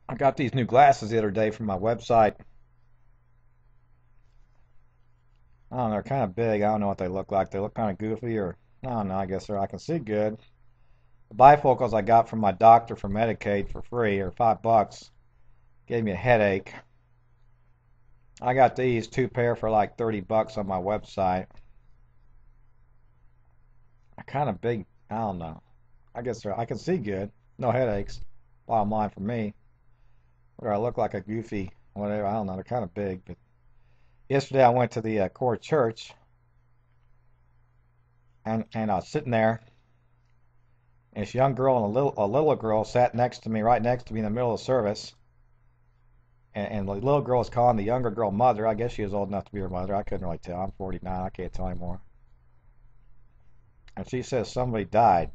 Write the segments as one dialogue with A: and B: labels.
A: I got these new glasses the other day from my website. I don't know, they're kind of big. I don't know what they look like. They look kind of goofy, or I don't know. I guess I can see good. The bifocals I got from my doctor for Medicaid for free, or $5, gave me a headache. I got these two pair for like $30 on my website. They're kind of big. I don't know. I guess I can see good. No headaches. Bottom line for me. Or I look like a goofy, whatever. I don't know. They're kind of big, but yesterday I went to the core church, and I was sitting there, and this young girl and a little girl sat next to me, right next to me in the middle of the service, and the little girl was calling the younger girl mother. I guess she was old enough to be her mother. I couldn't really tell. I'm 49. I can't tell anymore. And she says somebody died,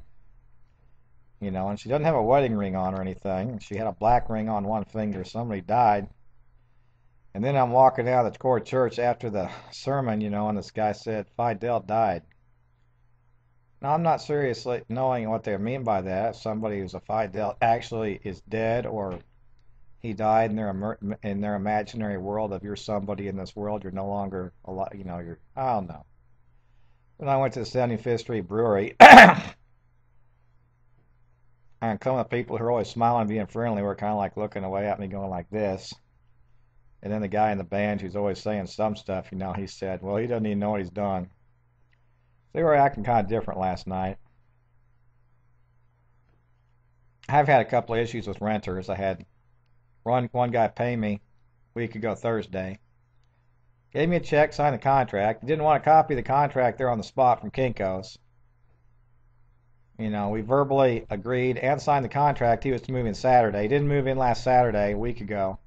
A: and she doesn't have a wedding ring on or anything. She had a black ring on one finger. Somebody died. And then I'm walking out of the core church after the sermon, and this guy said, Fidel died. Now, I'm not seriously knowing what they mean by that. If somebody who's a Fidel actually is dead, or he died in their imaginary world of you're somebody in this world, you're no longer alive, I don't know. When I went to the 75th Street Brewery, and some of the people who are always smiling and being friendly were kind of like looking away at me going like this. And then the guy in the band who's always saying some stuff, he said, well, he doesn't even know what he's done. They were acting kind of different last night. I've had a couple of issues with renters. I had one guy pay me a week ago Thursday. Gave me a check, signed the contract. He didn't want a copy of the contract there on the spot from Kinko's. We verbally agreed and signed the contract. He was to move in Saturday. He didn't move in last Saturday, a week ago.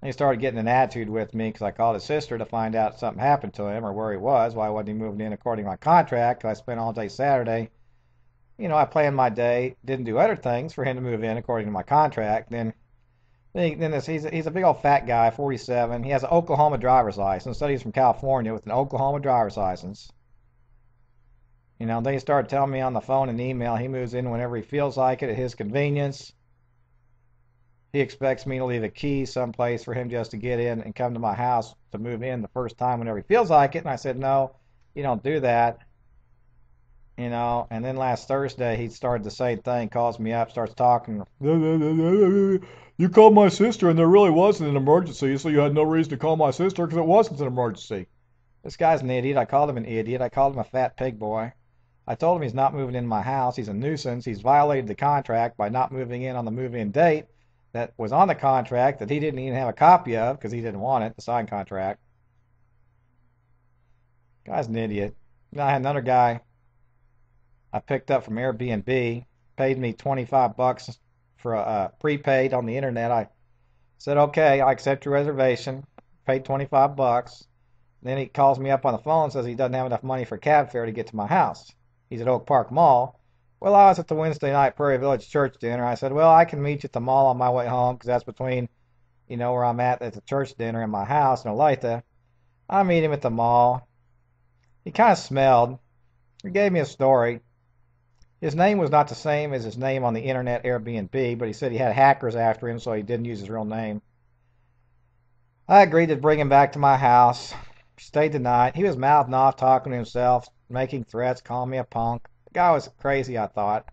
A: And he started getting an attitude with me because I called his sister to find out if something happened to him or where he was. Why wasn't he moving in according to my contract? I spent all day Saturday. I planned my day, didn't do other things for him to move in according to my contract. He's a big old fat guy, 47. He has an Oklahoma driver's license. Said he's from California with an Oklahoma driver's license. Then he started telling me on the phone and email he moves in whenever he feels like it at his convenience. He expects me to leave a key someplace for him just to get in and come to my house to move in the first time whenever he feels like it. And I said, no, you don't do that. And then last Thursday he started the same thing, calls me up, starts talking. You called my sister and there really wasn't an emergency, so you had no reason to call my sister because it wasn't an emergency. This guy's an idiot. I called him an idiot. I called him a fat pig boy. I told him he's not moving in my house. He's a nuisance. He's violated the contract by not moving in on the move-in date that was on the contract that he didn't even have a copy of because he didn't want it, the signed contract. Guy's an idiot. I had another guy I picked up from Airbnb, paid me $25 for a prepaid on the internet. I said, okay, I accept your reservation, paid $25. Then he calls me up on the phone and says he doesn't have enough money for cab fare to get to my house. He's at Oak Park Mall. Well, I was at the Wednesday night Prairie Village church dinner. I said, well, I can meet you at the mall on my way home because that's between, where I'm at the church dinner and my house in Olathe. I meet him at the mall. He kind of smelled. He gave me a story. His name was not the same as his name on the internet Airbnb, but he said he had hackers after him, so he didn't use his real name. I agreed to bring him back to my house. Stayed the night. He was mouthing off, talking to himself, making threats, calling me a punk. The guy was crazy, I thought.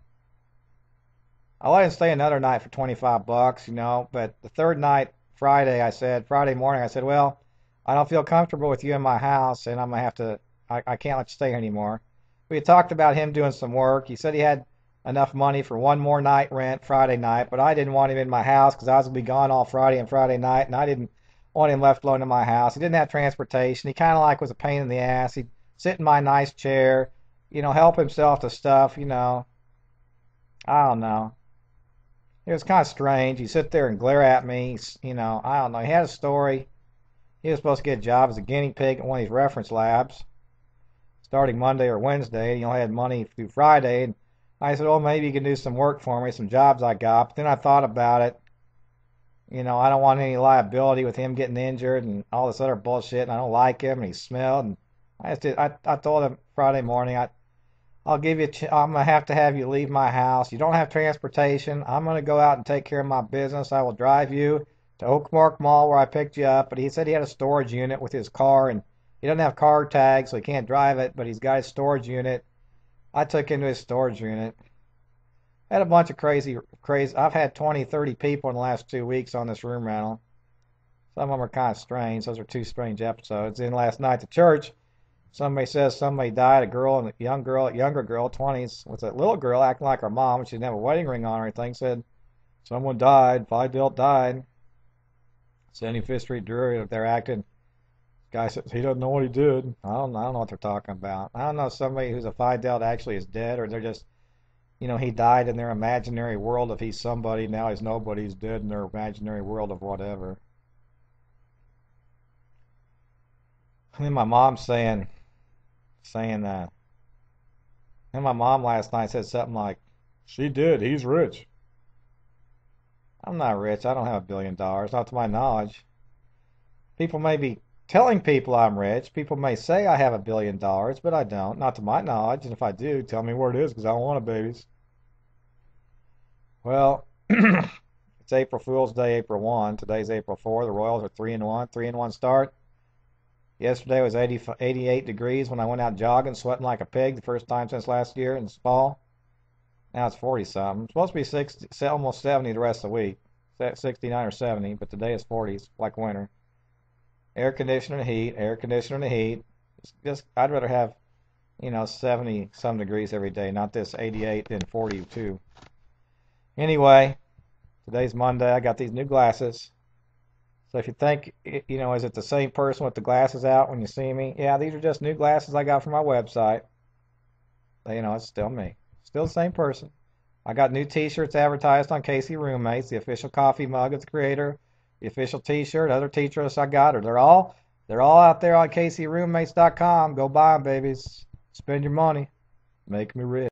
A: I let him stay another night for $25, but the third night, Friday morning, I said, well, I don't feel comfortable with you in my house, and I'm going to have to, I can't let you stay here anymore. We had talked about him doing some work. He said he had enough money for one more night rent Friday night, but I didn't want him in my house because I was going to be gone all Friday and Friday night, and I didn't want him left alone in my house. He didn't have transportation. He kind of was a pain in the ass. He'd sit in my nice chair, help himself to stuff, I don't know. It was kind of strange. He'd sit there and glare at me, I don't know. He had a story. He was supposed to get a job as a guinea pig at one of these reference labs starting Monday or Wednesday. He only had money through Friday. And I said, well, maybe you can do some work for me, some jobs I got. But then I thought about it. I don't want any liability with him getting injured and all this other bullshit. And I don't like him, and he smelled. And I told him Friday morning, I'm gonna have to have you leave my house. You don't have transportation. I'm gonna go out and take care of my business. I will drive you to Oakmark Mall where I picked you up. But he said he had a storage unit with his car, and he doesn't have car tags, so he can't drive it. But he's got his storage unit. I took him to his storage unit. Had a bunch of crazy. I've had 20, 30 people in the last 2 weeks on this room rental. Some of them are kind of strange. Those are two strange episodes. Then last night at church, somebody says somebody died, a girl, and a younger girl, 20s, with a little girl acting like her mom. She didn't have a wedding ring on or anything. Said someone died. Fidel died. 75th Street Drury. They're acting. Guy says he doesn't know what he did. I don't know what they're talking about. I don't know if somebody who's a Fidel actually is dead, or they're just, he died in their imaginary world. If he's somebody, now he's nobody. He's dead in their imaginary world of whatever. And then my mom's saying that. And my mom last night said something like, "She did. He's rich." I'm not rich. I don't have $1 billion, not to my knowledge. People may be telling people I'm rich. People may say I have $1 billion, but I don't, not to my knowledge. And if I do, tell me where it is, because I don't want it, babies. Well, it's April Fool's Day, April 1. Today's April 4. The Royals are 3-1, 3-1 start. Yesterday was 88 degrees when I went out jogging, sweating like a pig the first time since last year in the fall. Now it's 40 something. It's supposed to be 60, almost 70 the rest of the week. 69 or 70, but today is 40s, like winter. Air conditioner and heat, air conditioner and heat. I'd rather have, 70 some degrees every day, not this 88 and 42. Anyway, today's Monday. I got these new glasses. So if you think, is it the same person with the glasses out when you see me? Yeah, these are just new glasses I got from my website. But, it's still me. Still the same person. I got new t-shirts advertised on Casey Roommates, the official coffee mug of the creator, the official t-shirt, other t-shirts I got, they're all out there on CaseyRoommates.com. Go buy them, babies. Spend your money. Make me rich.